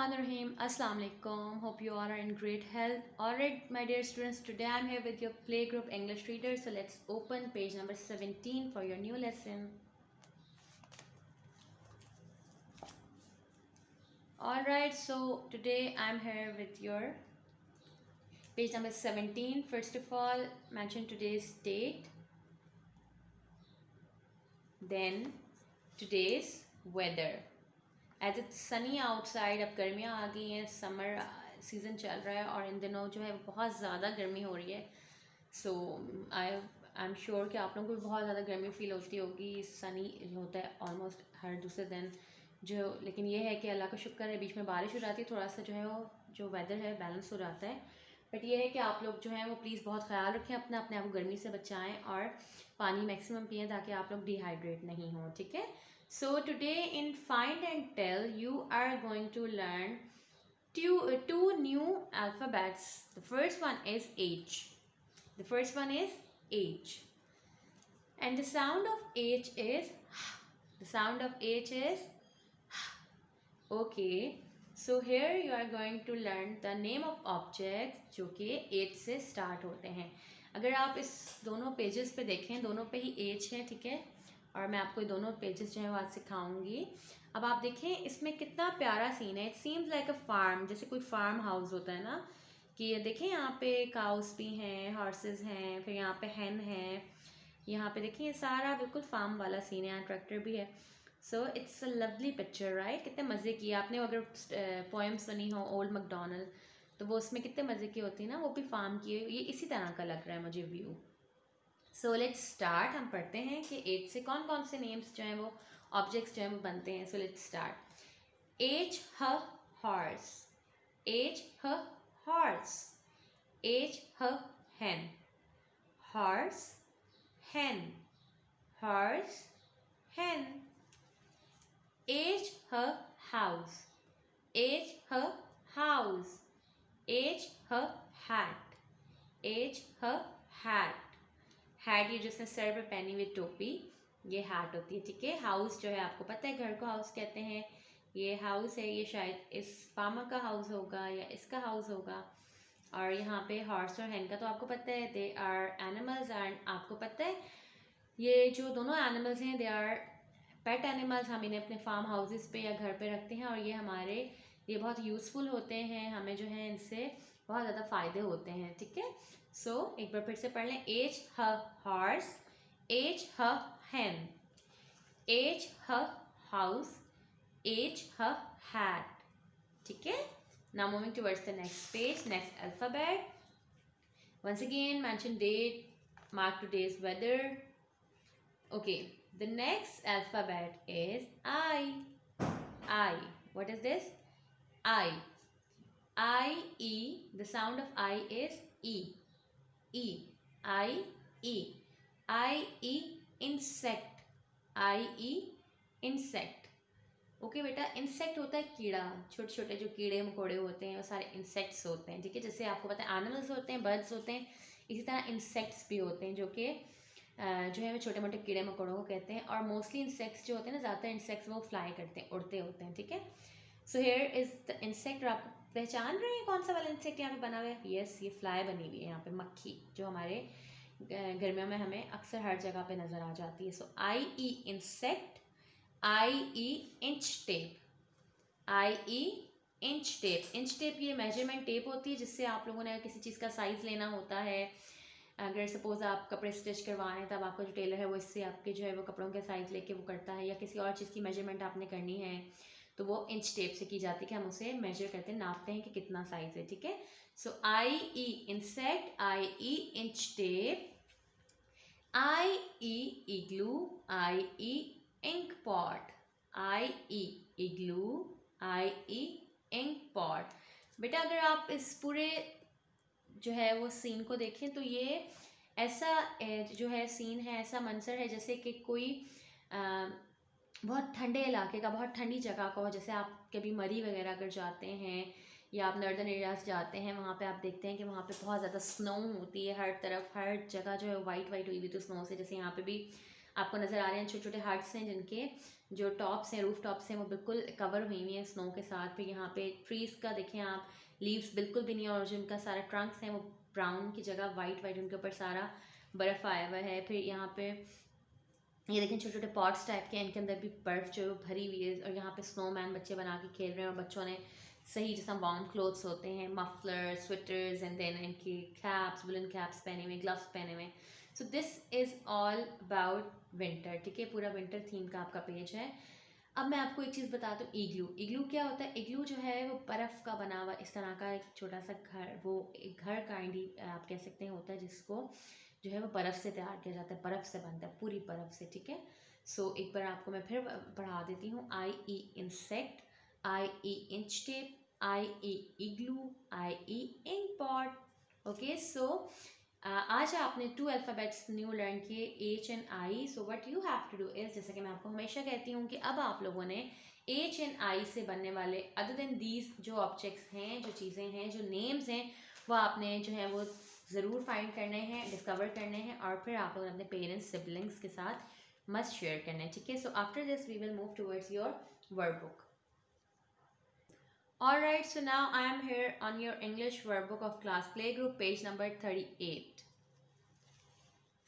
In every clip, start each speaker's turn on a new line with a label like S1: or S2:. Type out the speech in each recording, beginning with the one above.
S1: Bismillahirrahmanirrahim. Assalamu alaikum. Hope you all are in great health. Alright, my dear students, today I'm here with your playgroup English reader. So let's open page number 17 for your new lesson. Alright, so today I'm here with your page number 17. First of all, mention today's date. Then today's weather. As it's sunny outside, अब गर्मियाँ आ गई हैं, summer season चल रहा है और इन दिनों जो है बहुत ज़्यादा गर्मी हो रही है. सो आई एम श्योर कि आप लोगों को भी बहुत ज़्यादा गर्मी फील होती होगी. सनी होता है ऑलमोस्ट हर दूसरे दिन जो, लेकिन ये है कि अल्लाह का शुक्र है बीच में बारिश हो जाती है, थोड़ा सा जो है वो जो वेदर है बैलेंस हो जाता है. बट ये है कि आप लोग जो है वो प्लीज़ बहुत ख्याल रखें अपने आप को गर्मी से बचाएं और पानी मैक्सिमम पिएं ताकि आप लोग डिहाइड्रेट नहीं हों. ठीक है. So today in Find and Tell you are going to learn two new alphabets. The first one is H. The first one is H. And the sound of H is the sound of H is okay. So here you are going to learn the name of objects जो कि H से start होते हैं. अगर आप इस दोनों pages पे देखें, दोनों पे ही H है. ठीक है. और मैं आपको दोनों पेजेस जो है वो आज सिखाऊंगी. अब आप देखें इसमें कितना प्यारा सीन है. It seems like a farm, जैसे कोई फार्म हाउस होता है ना, कि ये देखें यहाँ पे काउस भी हैं, हॉर्सेस हैं, फिर यहाँ पे हैन है, यहाँ पे देखें ये सारा बिल्कुल फार्म वाला सीन है. यहाँ ट्रैक्टर भी है. So it's a lovely picture right. कितने मज़े की. आपने अगर पोएम सुनी हो ओल्ड मैकडोनल्ड, तो वो उसमें कितने मज़े की होती है ना, वो भी फार्म की. ये इसी तरह का लग रहा है मुझे व्यू. So let's start. हम पढ़ते हैं कि एच से कौन कौन से नेम्स जो हैं वो ऑब्जेक्ट्स जो हैं वो बनते हैं. So let's start. एच ह हॉर्स, एच ह हॉर्स, एच ह हैन, हॉर्स हैन, हॉर्स हैन. एच ह हाउस, एच ह हाउस, एच ह हैट, एच ह हैट. हैट ये जिसने सर पे पहनी हुई टोपी, ये हैट होती है. ठीक है. हाउस जो है आपको पता है घर को हाउस कहते हैं. ये हाउस है, ये शायद इस फार्मर का हाउस होगा या इसका हाउस होगा. और यहाँ पे हॉर्स और हैन का तो आपको पता है, दे आर एनिमल्स. एंड आपको पता है ये जो दोनों एनिमल्स हैं दे आर पेट एनिमल्स. हम इन्हें अपने फार्म हाउसेस पे या घर पे रखते हैं और ये बहुत यूज़फुल होते हैं. हमें जो है इनसे बहुत ज़्यादा फ़ायदे होते हैं. ठीक है. सो एक बार फिर से पढ़ लें. एच ह हॉर्स, एच ह हैन, एच ह हाउस, एच ह हैट. ठीक है. Now moving towards the next page, next alphabet. once again mention date, mark today's weather. Okay, the next alphabet is I. I. What is this? I. I, E. The sound of I is E. E. I, E. I, E. Insect. I, E. Insect. Okay बेटा, insect होता है कीड़ा. छोटे छोटे जो कीड़े मकोड़े होते हैं वो सारे इंसेक्ट्स होते हैं. ठीक है. जैसे आपको पता है एनिमल्स होते हैं, बर्ड्स होते हैं, इसी तरह इंसेक्ट्स भी होते हैं जो कि जो है वो छोटे मोटे कीड़े मकोड़ों को कहते हैं. और मोस्टली इंसेक्ट्स जो होते हैं ना, ज़्यादातर इंसेक्ट्स वो फ्लाई करते हैं, उड़ते होते हैं. ठीक है. So here is the insect. और आप पहचान रहे हैं कौन सा वाला इंसेक्ट यहाँ पे बना हुआ है? यस, ये फ्लाई बनी हुई है यहाँ पे, मक्खी, जो हमारे गर्मियों में हमें अक्सर हर जगह पे नज़र आ जाती है. सो आई E insect, I E inch tape, I E inch tape. Inch tape ये मेजरमेंट टेप होती है जिससे आप लोगों ने किसी चीज़ का साइज़ लेना होता है. अगर सपोज़ आप कपड़े स्टिच करवा रहे हैं, तब आपका जो टेलर है वो इससे आपके जो है वो कपड़ों के साइज़ लेके वो करता है, या किसी और चीज़ की मेजरमेंट आपने करनी है तो वो इंच टेप से की जाती है कि हम उसे मेजर करते हैं, नापते हैं कि कितना साइज़ है. ठीक है. सो आई E insect, I E inch tape, I E igloo, I E ink pot, I E igloo, I E ink pot. बेटा अगर आप इस पूरे जो है वो सीन को देखें तो ये ऐसा जो है सीन है, ऐसा मंजर है जैसे कि कोई बहुत ठंडे इलाके का, बहुत ठंडी जगह का हो. जैसे आप कभी मरी वगैरह अगर जाते हैं या आप नॉर्दर्न एरियाज जाते हैं, वहाँ पे आप देखते हैं कि वहाँ पे बहुत ज़्यादा स्नो होती है हर तरफ, हर जगह जो है वाइट वाइट हुई हुई तो स्नो से. जैसे यहाँ पे भी आपको नज़र आ रहे हैं छोटे छोटे हट्स हैं जिनके जो टॉप्स हैं, रूफ टॉप्स हैं, वो बिल्कुल कवर हुई हुई हैं स्नो के साथ। फिर यहाँ पे ट्रीज़ का देखें आप, लीव्स बिल्कुल भी नहीं है, और जो उनका सारा ट्रंक्स हैं वो ब्राउन की जगह वाइट वाइट उनके ऊपर सारा बर्फ़ आया हुआ है। फिर यहाँ पे ये देखें छोटे छोटे पॉट्स टाइप के हैं, इनके अंदर भी बर्फ़ जो भरी हुई है, और यहाँ पे स्नोमैन बच्चे बना के खेल रहे हैं, और बच्चों ने सही जैसा वार्म क्लोथ्स होते हैं, मफलर, स्वेटर्स, एंड देन इनकी कैप्स, वुलन कैप्स पहने हुए, ग्लव्स पहने हुए। So this is all about winter, ठीक है, पूरा विंटर थीम का आपका पेज है। अब मैं आपको एक चीज़ बताता हूँ, इग्लू। इग्लू क्या होता है? इग्लू जो है वो बर्फ़ का बना हुआ इस तरह का एक छोटा सा घर, वो एक घर काइंड ही आप कह सकते हैं होता है, जिसको जो है वो बर्फ़ से तैयार किया जाता है, बर्फ़ से बनता है, पूरी बर्फ़ से, ठीक है। सो एक बार आपको मैं फिर पढ़ा देती हूँ। I E insect, I E inch tape, I E igloo, I E ink pot. Okay, so आज आपने 2 अल्फ़ाबेट्स न्यू लर्न किए, H and I. So what you have to do is, जैसे कि मैं आपको हमेशा कहती हूँ कि अब आप लोगों ने एच एंड आई से बनने वाले अदर देन दीज जो ऑब्जेक्ट्स हैं, जो चीज़ें हैं, जो नेम्स हैं, वो आपने जो है वो ज़रूर फाइंड करने हैं, डिस्कवर करने हैं, और फिर आप लोग अपने पेरेंट्स, सिबलिंग्स के साथ मस्ट शेयर करना है, ठीक है। So after this we will move towards your word book. Alright, so now I am here on your English workbook of class playgroup, page number 38.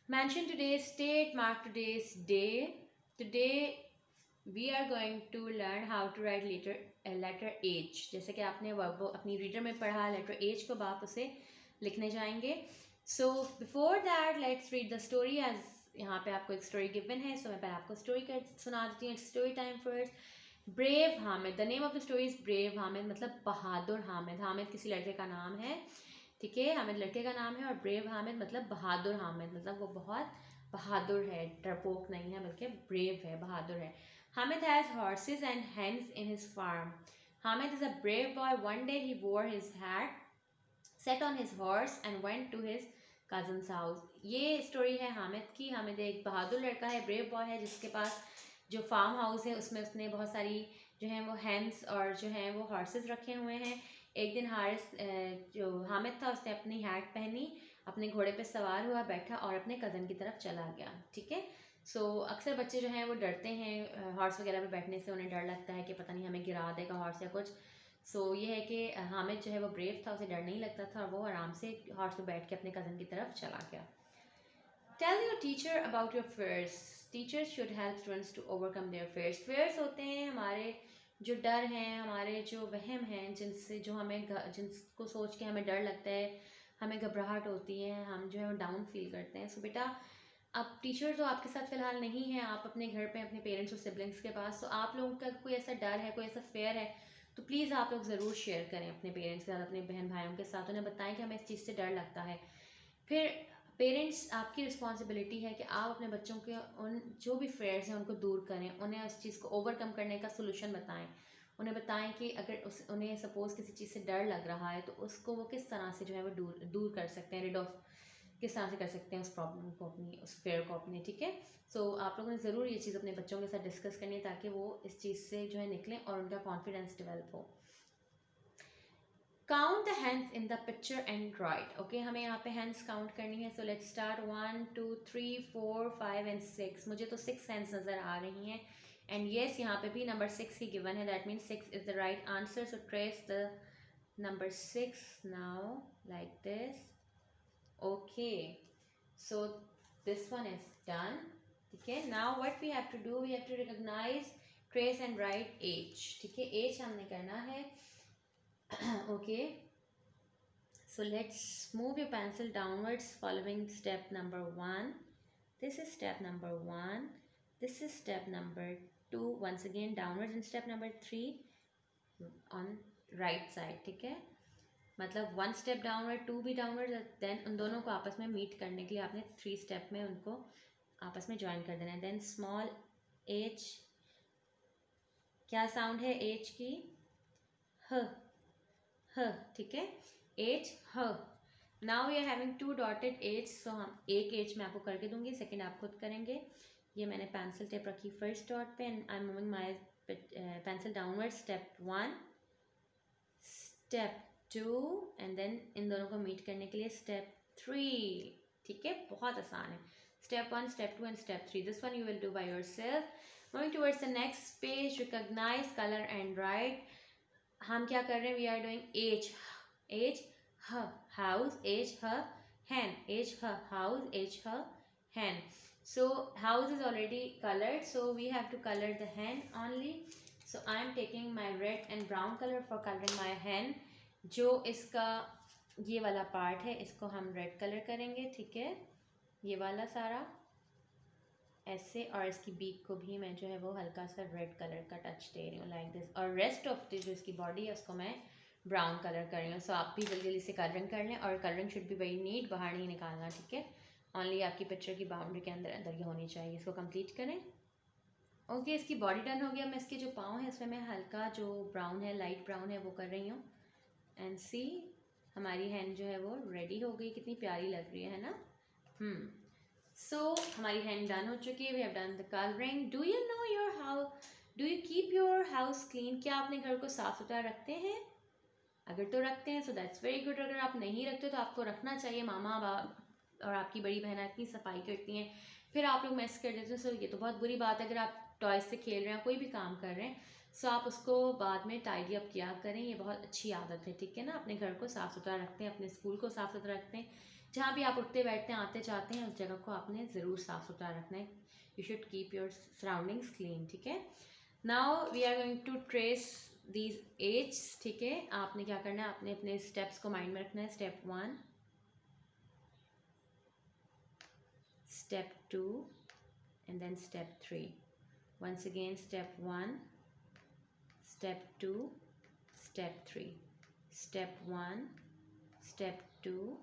S1: Mention today's date, mark today's day. Today we are going to learn how to write letter H. जैसे कि आपने workbook अपनी reader में पढ़ा, letter H को आप उसे लिखने जाएंगे. So before that let's read the story. as यहाँ पे आपको एक स्टोरी गिवन है, so मैं पहले आपको स्टोरी सुना देती हूँ. Story time first. Brave Hamid. The name of the story is brave Hamid, मतलब बहादुर हामिद. हामिद किसी लड़के का नाम है, ठीक है, हामिद लड़के का नाम है, और ब्रेव हामिद मतलब बहादुर हामिद, मतलब वो बहुत बहादुर है, डरपोक नहीं है, बल्कि ब्रेव है, बहादुर है. Hamid has horses and hens in his farm. Hamid is a brave boy. One day he wore his hat, set on his horse and went to his cousin's house. ये स्टोरी है हामिद की. हामिद एक बहादुर लड़का है, ब्रेव बॉय है, जिसके पास जो फार्म हाउस है उसमें उसने बहुत सारी जो है वो हैंस और जो है वो हॉर्सेस रखे हुए हैं. एक दिन हारिस जो हामिद था उसने अपनी हैट पहनी, अपने घोड़े पे सवार हुआ, बैठा और अपने कज़न की तरफ चला गया, ठीक है. सो अक्सर बच्चे जो हैं वो डरते हैं हॉर्स वगैरह पे बैठने से, उन्हें डर लगता है कि पता नहीं हमें गिरा देगा हॉर्स या कुछ. सो ये है कि हामिद जो है वो ब्रेव था, उसे डर नहीं लगता था, और वो आराम से हॉर्स पे बैठ के अपने कज़न की तरफ चला गया. Tell your teacher about your fears. Teachers should help students to overcome their fears. Fears होते हैं हमारे जो डर हैं, हमारे जो वहम हैं, जिनसे जो हमें जिनको सोच के हमें डर लगता है, हमें घबराहट होती है, हम जो है डाउन फील करते हैं. सो बेटा, अब टीचर तो आपके साथ फ़िलहाल नहीं है, आप अपने घर पे अपने पेरेंट्स और सिबलिंग्स के पास. तो आप लोगों का कोई ऐसा डर है, कोई ऐसा फेयर है, तो प्लीज़ आप लोग ज़रूर शेयर करें अपने पेरेंट्स के साथ, अपने बहन भाइयों के साथ. उन्हें बताएं कि हमें इस चीज़ से डर लगता है. फिर पेरेंट्स, आपकी रिस्पॉन्सिबिलिटी है कि आप अपने बच्चों के उन जो भी फेयर्स हैं उनको दूर करें, उन्हें उस चीज़ को ओवरकम करने का सोल्यूशन बताएं. उन्हें बताएं कि अगर उन्हें सपोज़ किसी चीज़ से डर लग रहा है तो उसको वो किस तरह से जो है वो दूर दूर कर सकते हैं, रिड ऑफ किस तरह से कर सकते हैं उस प्रॉब्लम को, अपनी उस फेयर को अपने, ठीक है. सो आप लोगों ने ज़रूर ये चीज़ अपने बच्चों के साथ डिस्कस करनी है, ताकि वो इस चीज़ से जो है निकलें और उनका कॉन्फिडेंस डेवलप हो. Count the hands in the picture and write. Okay, हमें यहाँ पे hands count करनी है. So let's start 1 2 3 4 5 and 6. मुझे तो 6 hands नज़र आ रही हैं. And yes, यहाँ पे भी number 6 ही given है. That means 6 is the right answer. So trace the number 6 now like this. Okay, so this one is done. Okay, now what we have to do, we have to recognize, trace and write H. ठीक है, H हमने करना है. Okay, so let's move your pencil downwards following step number 1. This is step number 1. This is step number 2. Once again downwards, in step number 3 on right side. ठीक है, मतलब 1 step downward, 2 भी downward, then उन दोनों को आपस में meet करने के लिए आपने 3 step में उनको आपस में ज्वाइन कर देना है. then small h, क्या साउंड है h की? ह, ह, ठीक है, H, ह. Now we are having 2 dotted edge. So हम एक एज मैं आपको करके दूंगी, सेकंड आप खुद करेंगे. ये मैंने पेंसिल टेप रखी फर्स्ट डॉट पे, and I am moving my pencil downward. Step 1, step 2, and then इन दोनों को मीट करने के लिए स्टेप 3. ठीक है, बहुत आसान है. Step 1, Step 2 and Step 3. This one you will do by yourself. Moving towards the next page, recognize, color and write. हम क्या कर रहे हैं? We are doing H, her house, H, her hen, H, her house, H, her hen. So house is already colored, so we have to color the hen only. So I am taking my red and brown color for coloring my hen. जो इसका ये वाला part है इसको हम red colour करेंगे, ठीक है, ये वाला सारा ऐसे, और इसकी बीक को भी मैं जो है वो हल्का सा रेड कलर का टच दे रही हूँ लाइक दिस, और रेस्ट ऑफ द जो इसकी बॉडी है उसको मैं ब्राउन कलर कर रही हूँ. सो आप भी जल्दी जल्दी से कलरिंग कर लें, और colouring should be very neat, बाहर नहीं निकालना, ठीक है, ओनली आपकी पिक्चर की बाउंड्री के अंदर अंदर ये होनी चाहिए. इसको कंप्लीट करें. ओके, इसकी बॉडी डन हो गया. मैं इसके जो पाँव है इसमें मैं हल्का जो ब्राउन है, लाइट ब्राउन है, वो कर रही हूँ. एंड सी हमारी हैंड जो है वो रेडी हो गई. कितनी प्यारी लग रही है ना. सो हमारी हैंड डन हो चुकी है. We have done the colouring. Do you know your house, do you keep your house clean? क्या अपने घर को साफ सुथरा रखते हैं? अगर तो रखते हैं सो दैट्स वेरी गुड. अगर आप नहीं रखते तो आपको रखना चाहिए. मामा बाप और आपकी बड़ी बहन इतनी सफाई करती हैं, फिर आप लोग मैस कर देते हैं. सो ये तो बहुत बुरी बात है. अगर आप टॉयज से खेल रहे हैं, कोई भी काम कर रहे हैं, सो आप उसको बाद में टाइडी अप किया करें. ये बहुत अच्छी आदत है, ठीक है ना. अपने घर को साफ़ सुथरा रखते हैं, अपने स्कूल को साफ़ सुथरा रखते हैं, जहाँ भी आप उठते बैठते हैं, आते जाते हैं, उस जगह को आपने ज़रूर साफ़ सुथरा रखना है. You should keep your surroundings clean, ठीक है. Now we are going to trace these edge, ठीक है. आपने क्या करना है, आपने अपने स्टेप्स को माइंड में रखना है. Step 1, step 2 and then step 3. Once again, step 1, step 2, step 3, step 1, step 2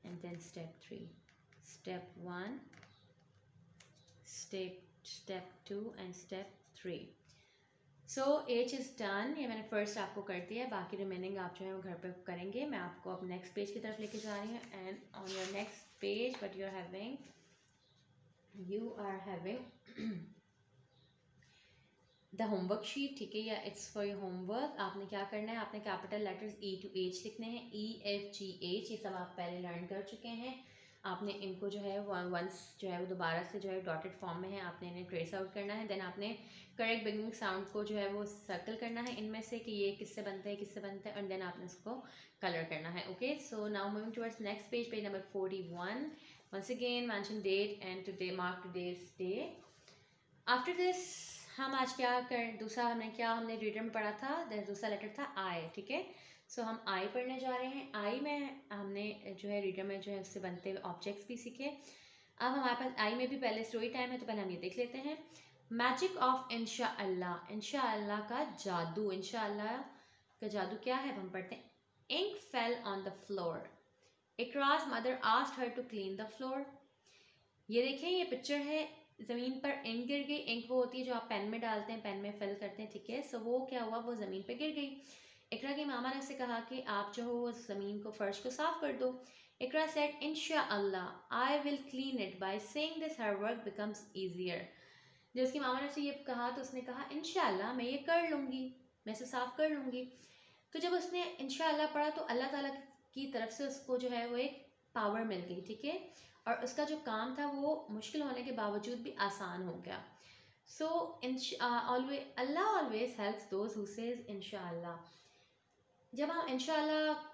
S1: and then step 3, step 1, step 2 and step 3. So H is done. ये मैंने फर्स्ट आपको कर दिया है, बाकी रिमेनिंग आप जो है वो घर पे करेंगे. मैं आपको अब नेक्स्ट पेज की तरफ लेके जा रही हूँ. And on your next page but you are having the homework sheet, ठीक है, या इट्स फॉर योर होमवर्क. आपने क्या करना है, आपने capital letters E to H लिखने हैं. EFGH ये सब आप पहले लर्न कर चुके हैं. आपने इनको जो है वंस जो है वो दोबारा से जो है डॉटेड फॉर्म में है, आपने इन्हें ट्रेस आउट करना है. देन आपने करेक्ट बिगिनिंग साउंड को जो है वो सर्कल करना है इनमें से कि ये किससे बनता है, किससे बनता है, एंड देन आपने उसको कलर करना है. Okay, so now moving towards next page, page number 41. Once again mention date and today, mark today's day. After this हम आज क्या कर, दूसरा हमने रीडर में पढ़ा था, दूसरा लेटर था आई, ठीक है. सो हम आई पढ़ने जा रहे हैं. आई में हमने जो है रीडर में जो है उससे बनते हुए ऑब्जेक्ट्स भी सीखे. अब हमारे पास आई में भी पहले स्टोरी टाइम है, तो पहले हम ये देख लेते हैं. मैजिक ऑफ इंशाअल्लाह, इंशाअल्लाह का जादू. इंशाअल्लाह का जादू क्या है, हम पढ़ते हैं. Ink fell on the floor. इकराज mother asked her to clean the floor. ये देखें, ये पिक्चर है, ज़मीन पर इंक गिर गई. इंक वो होती है जो आप पेन में डालते हैं, पेन में फिल करते हैं, ठीक है. सो वो क्या हुआ, वो ज़मीन पे गिर गई. इकरा की मामा ने उसे कहा कि आप जो हो ज़मीन को, फर्श को साफ कर दो. इकरा सेड इंशाअल्लाह I will clean it. By saying this her work becomes easier. जब उसकी मामा ने उसे ये कहा तो उसने कहा इंशाअल्लाह मैं ये कर लूँगी, मैं इसे साफ कर लूँगी. तो जब उसने इंशाअल्लाह पढ़ा तो अल्लाह ताला की तरफ से उसको जो है वो एक पावर मिल गई, ठीक है, और उसका जो काम था वो मुश्किल होने के बावजूद भी आसान हो गया. So Allah always helps those who says इंशाअल्लाह. जब हम इंशाअल्लाह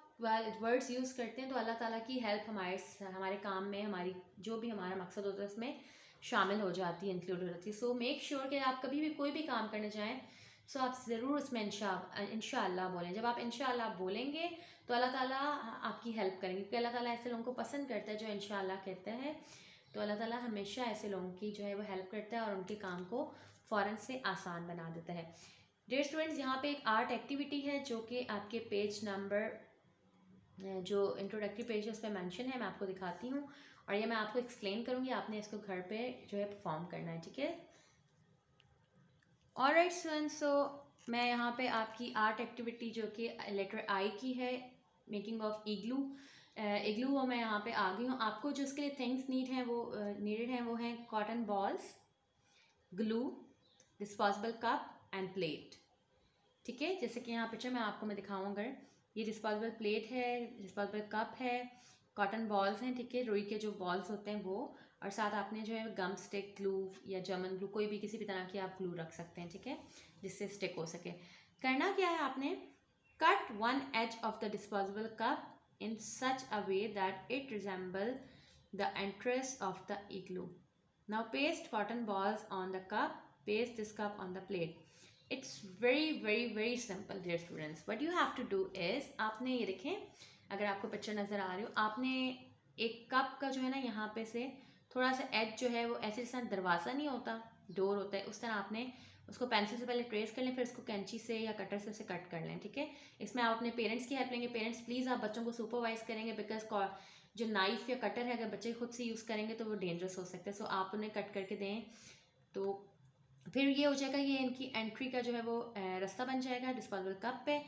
S1: वर्ड्स यूज़ करते हैं तो अल्लाह ताला की हेल्प हमारे काम में, हमारी जो भी हमारा मकसद होता है उसमें शामिल हो जाती है, इंक्लूड हो जाती है. सो मेक श्योर कि आप कभी भी कोई भी काम करने जाएँ सो आप ज़रूर उसमें इंशाअल्लाह बोलें. जब आप इंशाअल्लाह बोलेंगे तो अल्लाह ताला आपकी हेल्प करेंगे, क्योंकि अल्लाह ताला ऐसे लोगों को पसंद करता है जो इंशाअल्लाह कहते हैं. तो अल्लाह ताला हमेशा ऐसे लोगों की जो है वो हेल्प करता है और उनके काम को फ़ौरन से आसान बना देता है. डियर स्टूडेंट्स, यहाँ पे एक आर्ट एक्टिविटी है जो कि आपके पेज नंबर जो इंट्रोडक्टरी पेज है उस पर मैंशन है. मैं आपको दिखाती हूँ और ये मैं आपको एक्सप्लेन करूँगी. आपने इसको घर पे जो है परफॉर्म करना है, ठीक है. ऑलराइट स्टूडेंट्स, सो मैं यहाँ पे आपकी आर्ट एक्टिविटी जो कि लेटर आई की है, मेकिंग ऑफ इग्लू. इग्लू वो मैं यहाँ पे आ गई हूँ. आपको जो उसके लिए थिंग्स नीडेड हैं वो हैं cotton balls, glue, disposable cup end plate, ठीक है. जैसे कि यहाँ पिक्चर में आपको मैं दिखाऊँ, अगर ये डिस्पोजेबल प्लेट है, डिस्पोजेबल कप है, कॉटन बॉल्स हैं, ठीक है, रुई के जो बॉल्स होते हैं वो, और साथ आपने जो है गम स्टिक ग्लू या जर्मन ग्लू, कोई भी किसी भी तरह की आप ग्लू रख सकते हैं, ठीक है, जिससे स्टिक हो सके। करना क्या है आपने, cut one edge of the disposable cup in such a way that it resembles the entrance of the igloo. Now paste cotton balls on the cup, paste this cup on the plate. It's very simple dear students. What you have to do is, आपने ये देखें, अगर आपको picture नज़र आ रही हो, आपने एक कप का जो है ना यहाँ पे से थोड़ा सा एज जो है वो ऐसे जैसा दरवाज़ा नहीं होता, डोर होता है, उस तरह आपने उसको पेंसिल से पहले ट्रेस कर लें, फिर उसको कैंची से या कटर से उसे कट कर लें, ठीक है। इसमें आप अपने पेरेंट्स की हेल्प लेंगे। पेरेंट्स प्लीज़ आप बच्चों को सुपरवाइज करेंगे, बिकॉज जो नाइफ या कटर है अगर बच्चे खुद से यूज़ करेंगे तो वो डेंजरस हो सकते हैं, सो आप उन्हें कट करके दें। तो फिर ये हो जाएगा, ये इनकी एंट्री का जो है वो रास्ता बन जाएगा डिस्पोजेबल कप पे।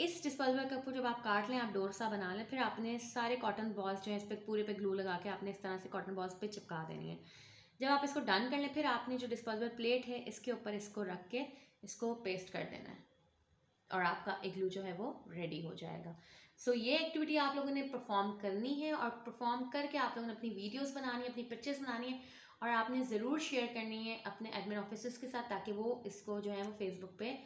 S1: इस डिस्पोजेबल कप को जब आप काट लें, आप डोर सा बना लें, फिर आपने सारे कॉटन बॉल्स जो है इस पर पूरे पे ग्लू लगा के आपने इस तरह से कॉटन बॉल्स पे चिपका देनी है। जब आप इसको डन कर लें, फिर आपने जो डिस्पोजेबल प्लेट है इसके ऊपर इसको रख के इसको पेस्ट कर देना है और आपका इग्लू जो है वो रेडी हो जाएगा। सो ये एक्टिविटी आप लोगों ने परफॉर्म करनी है और परफॉर्म करके आप लोगों ने अपनी वीडियोस बनानी है, अपनी पिक्चर्स बनानी है और आपने ज़रूर शेयर करनी है अपने एडमिन ऑफिसर्स के साथ, ताकि वो इसको जो है वो फेसबुक पे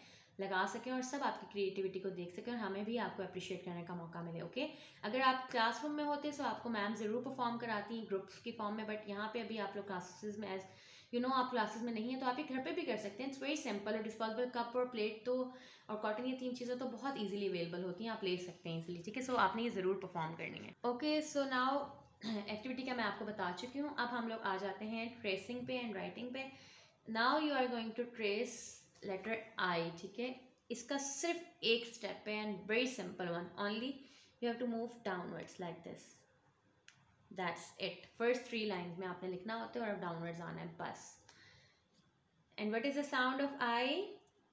S1: लगा सकें और सब आपकी क्रिएटिविटी को देख सकें और हमें भी आपको अप्रिशिएट करने का मौका मिले। ओके, अगर आप क्लासरूम में होते तो आपको मैम ज़रूर परफॉर्म कराती हैं ग्रुप्स की फॉर्म में, बट यहाँ पे अभी आप लोग क्लासेस में एज यू नो आप क्लासेस में नहीं है तो आप ये घर पे भी कर सकते हैं। It's very simple. और डिस्पोजेबल कप और प्लेट तो और कॉटन, ये तीन चीज़ें तो बहुत इजीली अवेलेबल होती हैं, आप ले सकते हैं इजीली, ठीक है। सो आपने ये ज़रूर परफॉर्म करनी है। ओके, सो नाउ एक्टिविटी का मैं आपको बता चुकी हूँ, अब हम लोग आ जाते हैं ट्रेसिंग पे एंड राइटिंग पे। Now you are going to trace letter I, ठीक है। इसका सिर्फ एक स्टेप है and very simple one only, you have to move downwards like this, that's it. First 3 lines में आपने लिखना होता है और डाउनवर्ड्स आना है बस। And what is the sound of I,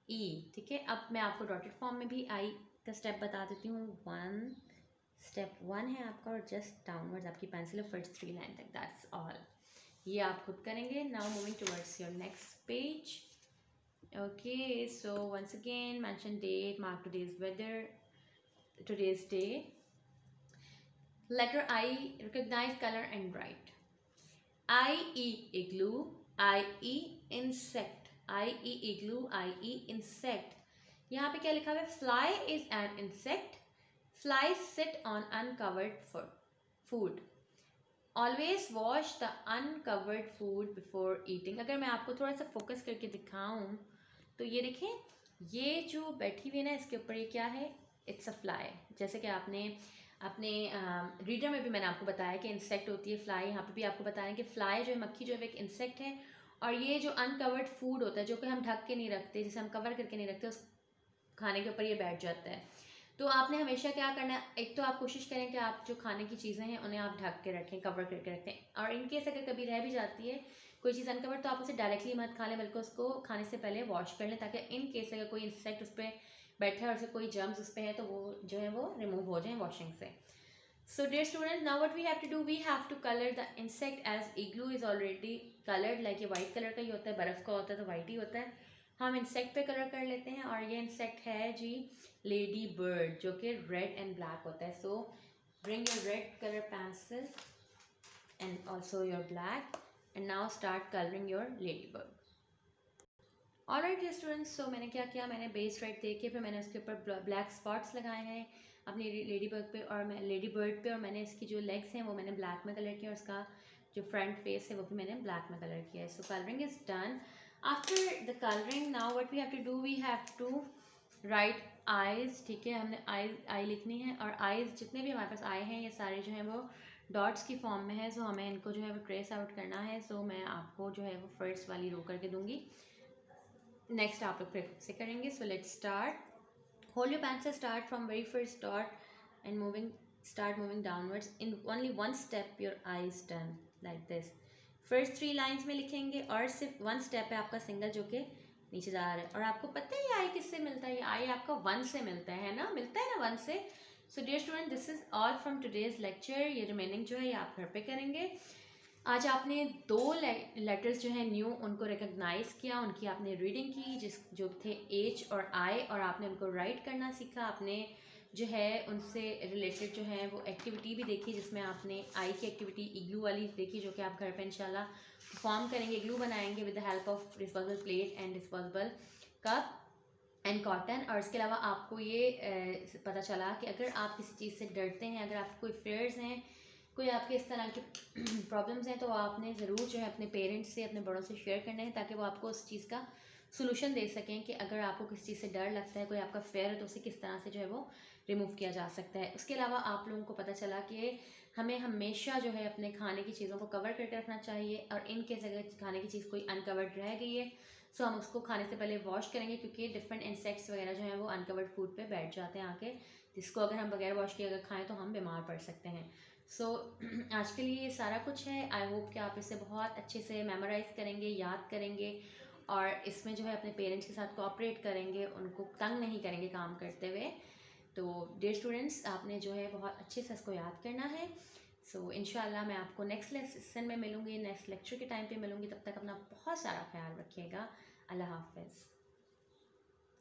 S1: ई, ठीक है। अब मैं आपको डॉटेड फॉर्म में भी आई का स्टेप बता देती हूँ। स्टेप 1 है आपका और जस्ट डाउनवर्ड्स आपकी पेंसिल है फर्स्ट 3 लाइन तक, दैट्स ऑल। ये आप खुद करेंगे। Now moving towards your next page. Okay, so once again mention date, mark today's weather, today's day. Letter I, recognize color and write. I-E, igloo, I-E, insect. I-E, igloo, I-E, insect. यहाँ पे क्या लिखा हुआ है? Fly is an insect. Flies sit on uncovered food. Always wash the uncovered food before eating. अगर मैं आपको थोड़ा सा फोकस करके दिखाऊं तो ये देखें, ये जो बैठी हुई है ना इसके ऊपर, ये क्या है? It's a fly. जैसे कि आपने अपने रीडर में भी मैंने आपको बताया कि इंसेक्ट होती है फ्लाई, यहाँ पे भी आपको बता रहे हैं कि फ्लाई जो है, मक्खी जो है, एक इंसेक्ट है। और ये जो अनकवर्ड फूड होता है, जो कि हम ढक के नहीं रखते, जिसे हम कवर करके नहीं रखते, उस खाने के ऊपर ये बैठ जाता है। तो आपने हमेशा क्या करना है, एक तो आप कोशिश करें कि आप जो खाने की चीज़ें हैं उन्हें आप ढक के रखें, कवर करके रखें। और इनकेस अगर कभी रह भी जाती है कोई चीज़ अनकवर, तो आप उसे डायरेक्टली मत खा लें, बल्कि उसको खाने से पहले वॉश कर लें, ताकि इन केस अगर कोई इंसेक्ट उस पर बैठा है और उसे कोई जर्म्स उस पर है तो वो जो है वो रिमूव हो जाए वॉशिंग से। So dear students, now what we have to do, we have to color the insect as igloo is already colored, like ये white color का ही होता है, बर्फ़ का होता है तो white ही होता है। हम इंसेक्ट पे कलर कर लेते हैं और ये इंसेक्ट है जी लेडी बर्ड, जो कि रेड एंड ब्लैक होता है। So bring your red colour pencil and also your black and now start colouring your ladybird. Alright dear students, so मैंने क्या किया, मैंने बेस रेड दे के फिर मैंने उसके ऊपर ब्लैक स्पॉट्स लगाए हैं अपनी लेडी बर्ड पे और मैं लेडी बर्ड पे, और मैंने इसकी जो लेग्स हैं वो मैंने ब्लैक में कलर किया और उसका जो फ्रंट फेस है वो भी मैंने ब्लैक में कलर किया है। So colouring is done. After the colouring now what we have to do, we have to write eyes, ठीक है। हमने आई लिखनी है और आईज जितने भी हमारे पास आए हैं ये सारे जो हैं वो डॉट्स की फॉर्म में है। सो हमें इनको जो है वो ट्रेस आउट करना है। सो मैं आपको जो है वो फर्स्ट वाली रो करके दूंगी, नेक्स्ट आप लोग फिर खुद से करेंगे। So let's start. Hold your pencil, start from very first dot and start moving downwards in only one step. Your eye is done like this. First 3 lines में लिखेंगे और सिर्फ 1 स्टेप है आपका सिंगल जो कि नीचे जा रहा है। और आपको पता है ये आई किससे मिलता है? ये आई आपका 1 से मिलता है ना, मिलता है ना 1 से। So dear student, this is all from today's lecture. ये रिमेनिंग जो है ये आप घर पे करेंगे। आज आपने 2 लेटर्स जो हैं न्यू उनको रिकग्नाइज किया, उनकी आपने रीडिंग की, जो थे एच और आई, और आपने उनको राइट करना सीखा। आपने जो है उनसे रिलेटेड जो है वो एक्टिविटी भी देखी, जिसमें आपने आई की एक्टिविटी इग्लू वाली देखी, जो कि आप घर पे इंशाल्लाह परफॉर्म करेंगे। इग्लू बनाएंगे with the help of disposable plate and disposable cup and cotton. और इसके अलावा आपको ये पता चला कि अगर आप किसी चीज़ से डरते हैं, अगर आपको कोई फेयर्स हैं, कोई आपके इस तरह के प्रॉब्लम्स हैं, तो आपने ज़रूर जो है अपने पेरेंट्स से, अपने बड़ों से शेयर करना है, ताकि वो आपको उस चीज़ का सोल्यूशन दे सकें कि अगर आपको किसी चीज़ से डर लगता है, कोई आपका फेयर है, तो उसे किस तरह से जो है वो रिमूव किया जा सकता है। उसके अलावा आप लोगों को पता चला कि हमें हमेशा जो है अपने खाने की चीज़ों को कवर करके रखना चाहिए, और इन केस अगर खाने की चीज़ कोई अनकवर्ड रह गई है, सो हम उसको खाने से पहले वॉश करेंगे, क्योंकि डिफरेंट इंसेक्ट्स वगैरह जो हैं वो अनकवर्ड फूड पे बैठ जाते हैं आके, जिसको अगर हम बगैर वॉश किए अगर खाएं तो हम बीमार पड़ सकते हैं। सो आज के लिए ये सारा कुछ है। आई होप कि आप इसे बहुत अच्छे से मेमोराइज़ करेंगे, याद करेंगे, और इसमें जो है अपने पेरेंट्स के साथ कोऑपरेट करेंगे, उनको तंग नहीं करेंगे काम करते हुए। तो डियर स्टूडेंट्स, आपने जो है बहुत अच्छे से इसको याद करना है। सो इंशाल्लाह मैं आपको नेक्स्ट लेसन में मिलूँगी, नेक्स्ट लेक्चर के टाइम पे मिलूँगी। तब तक अपना बहुत सारा ख्याल रखिएगा। अल्लाह हाफ़िज़।